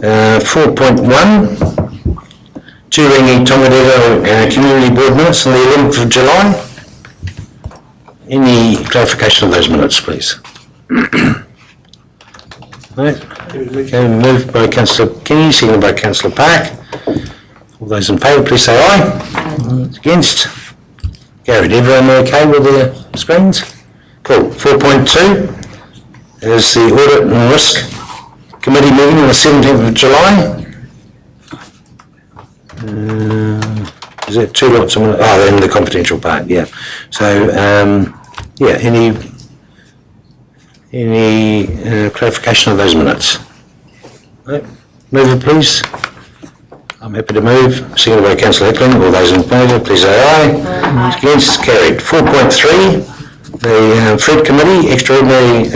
4.1, Turingi Tongadero Community Board Minutes on the 11th of July. Any clarification of those minutes, please? No? Okay, moved by Councillor Kenny, seconded by Councillor Park. All those in favour, please say aye. Against? Carried. Everyone okay with the screens? Cool. 4.2 is the Audit and Risk Committee meeting on the 17th of July. Is there two lots of minutes? Oh, in the confidential part, yeah. So, yeah, any clarification of those minutes? No? Move it, please. I'm happy to move. Seconded by Councillor Hickling. All those in favour, please say aye. Against? Carried. 4.3, the Fred Committee, Extraordinary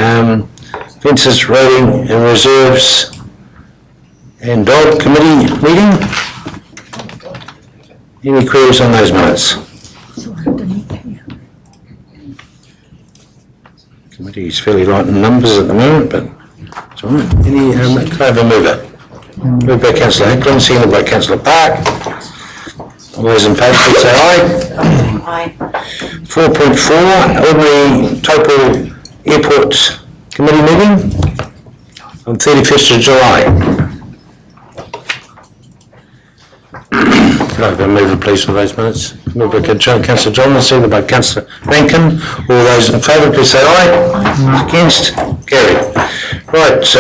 Fences, Rating and Reserves and Dog Committee meeting. Any queries on those minutes? Committee is fairly light in numbers at the moment, but it's all right. Any can I have a mover? Moved by Councillor Hickling, seconded by Councillor Park. All those in favour, please say aye. Aye. 4.4, Ordinary Taupo Airport Committee meeting on 31st of July. Can I have a mover, please, for those minutes? Moved by Councillor John, seconded by Councillor Rankin. All those in favour, please say aye. Against? Carried. Right,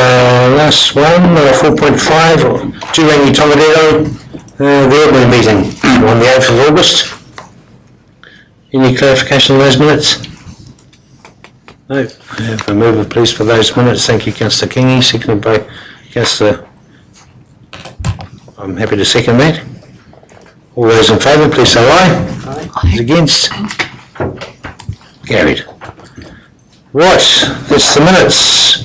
last one, 4.5, Turangi Tongadero, the ordinary meeting on the 8th of August. Any clarification on those minutes? No. I have a mover, please, for those minutes. Thank you, Councillor Kingy, seconded by Councillor. I'm happy to second that. All those in favour, please say aye. Aye. Against? Carried. Right, that's the minutes.